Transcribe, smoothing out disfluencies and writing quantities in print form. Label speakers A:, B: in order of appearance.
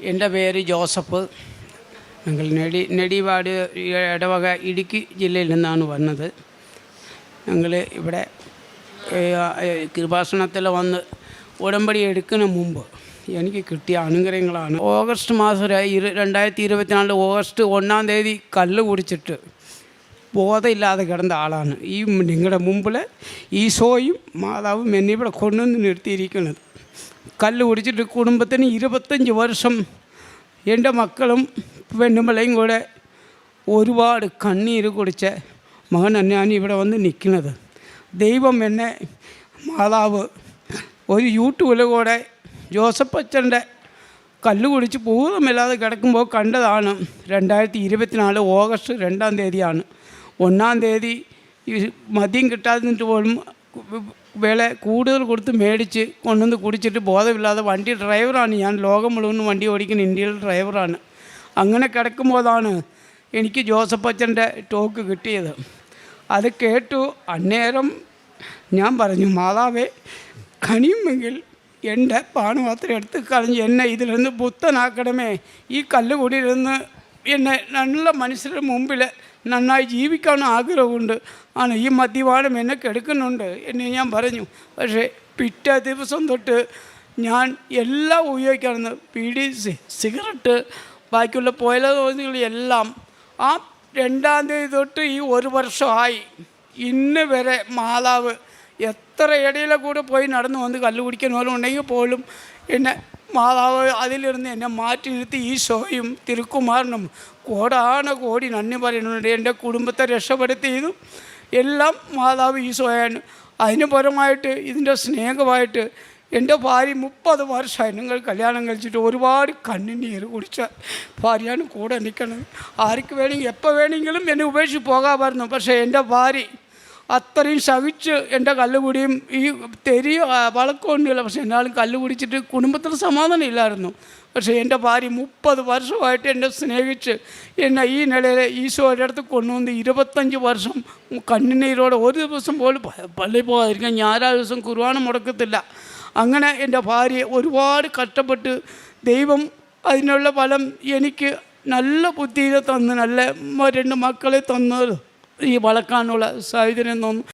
A: എൻ്റെ പേര് ജോസഫ്. ഞങ്ങൾ നെടിവാട് ഇടവക ഇടുക്കി ജില്ലയിൽ നിന്നാണ് വന്നത്. ഞങ്ങൾ ഇവിടെ കൃപാസനത്തിൽ വന്ന് ഉടമ്പടി എടുക്കുന്ന മുമ്പ് എനിക്ക് കിട്ടിയ അനുഗ്രഹങ്ങളാണ്. ഓഗസ്റ്റ് മാസം 2024 ഓഗസ്റ്റ് 1 തീയതി കല്ല് കുടിച്ചിട്ട് ബോധമില്ലാതെ കിടന്ന ആളാണ്. ഈ നിങ്ങളുടെ മുമ്പിൽ ഈശോയും മാതാവും എന്നെ ഇവിടെ കൊണ്ടുവന്ന് നിർത്തിയിരിക്കുന്നത്. കല്ല് കുടിച്ചിട്ട് കുടുംബത്തിന് 25 വർഷം എൻ്റെ മക്കളും പെണ്ണുമ്പളയും കൂടെ ഒരുപാട് കണ്ണീര് കുടിച്ച മകനാണ് ഞാൻ ഇവിടെ വന്ന് നിൽക്കുന്നത്. ദൈവം എന്നെ മാതാവ് ഒരു യൂട്യൂബിലൂടെ ജോസഫ് അച്ഛൻ്റെ കല്ല് കുടിച്ച് പൂർണ്ണമില്ലാതെ കിടക്കുമ്പോൾ കണ്ടതാണ്. 2024 ഓഗസ്റ്റ് 2 തീയതിയാണ്. 1 തീയതി മദ്യം കിട്ടാതിട്ട് പോലും വില കൂടുതൽ കൊടുത്ത് മേടിച്ച് കൊണ്ടുവന്ന് കുടിച്ചിട്ട് ബോധമില്ലാതെ വണ്ടി ഡ്രൈവറാണ് ഞാൻ. ലോകം മുഴുവൻ വണ്ടി ഓടിക്കുന്ന ഇന്ത്യയിലെ ഡ്രൈവറാണ്. അങ്ങനെ കിടക്കുമ്പോഴാണ് എനിക്ക് ജോസഫ് അച്ഛൻ്റെ ടോക്ക് കിട്ടിയത്. അത് കേട്ടു. അന്നേരം ഞാൻ പറഞ്ഞു, മാതാവേ കനിയുമെങ്കിൽ എൻ്റെ പാനപാത്രം എടുത്ത് കളഞ്ഞ് എന്നെ ഇതിൽ നിന്ന് പുത്തനാക്കണമേ. ഈ കല്ല് കൂടിയിരുന്ന് എന്നെ നല്ല മനുഷ്യരുടെ മുമ്പിൽ നന്നായി ജീവിക്കാൻ ആഗ്രഹമുണ്ട്. ഈ മദ്യപാനം എന്നെ കെടുക്കുന്നുണ്ട് എന്ന് ഞാൻ പറഞ്ഞു. പക്ഷേ പിറ്റേ ദിവസം തൊട്ട് ഞാൻ എല്ലാം ഉപയോഗിക്കാമെന്ന്, ബീഡി, സിഗരറ്റ്, ബാക്കിയുള്ള പുകയിലകളെല്ലാം ആ 2 തീയതി തൊട്ട് ഈ 1 വർഷമായി ഇന്ന് വരെ മാതാവ് എത്ര ഇടയിലെ കൂടെ പോയി നടന്നു വന്ന് കല്ല് കുടിക്കാൻ പോലും ഉണ്ടെങ്കിൽ പോലും എന്നെ മാതാവ് അതിലിരുന്ന് എന്നെ മാറ്റി നിർത്തി. ഈശോയും തിരുക്കുമാരനും കോടി നന്ദി പറയുന്നുണ്ട്. എൻ്റെ കുടുംബത്തെ രക്ഷപ്പെടുത്തിയതും എല്ലാം മാതാവ് ഈശോയാണ്. അതിന് പരമായിട്ട് ഇതിൻ്റെ സ്നേഹമായിട്ട് എൻ്റെ ഭാര്യ 30 വർഷമായി നിങ്ങൾ കല്യാണം കഴിച്ചിട്ട് ഒരുപാട് കണ്ണുനീര് കുടിച്ച ഭാര്യയാണ് കൂടെ നിൽക്കുന്നത്. ആർക്ക് വേണമെങ്കിൽ എപ്പോൾ വേണമെങ്കിലും എന്നെ ഉപേക്ഷിച്ച് പോകാമായിരുന്നു. പക്ഷേ എൻ്റെ ഭാര്യ അത്രയും സഹിച്ച് എൻ്റെ കല്ലുകുടിയും ഈ വളക്കൊന്നുമില്ല. പക്ഷേ എന്നാലും കല്ല് കുടിച്ചിട്ട് കുടുംബത്തിന് സമാധാനം ഇല്ലായിരുന്നു. പക്ഷേ എൻ്റെ ഭാര്യ 30 വർഷമായിട്ട് എന്നെ സ്നേഹിച്ച് എന്നെ ഈ നിലയിൽ ഈശോയുടെ അടുത്ത് കൊണ്ടുവന്ന് 25 വർഷം കണ്ണുനീരോടെ ഒരു ദിവസം പോലും പള്ളിയിൽ പോകാതിരിക്കാൻ ഞായറാഴ്ച ദിവസം കുർബാന മുടക്കത്തില്ല. അങ്ങനെ എൻ്റെ ഭാര്യ ഒരുപാട് കഷ്ടപ്പെട്ട് ദൈവം അതിനുള്ള ഫലം എനിക്ക് നല്ല ബുദ്ധിയെ തന്ന്, നല്ല 2 മക്കളെ തന്നത് ഈ വളക്കാനുള്ള സാഹചര്യം തന്നു.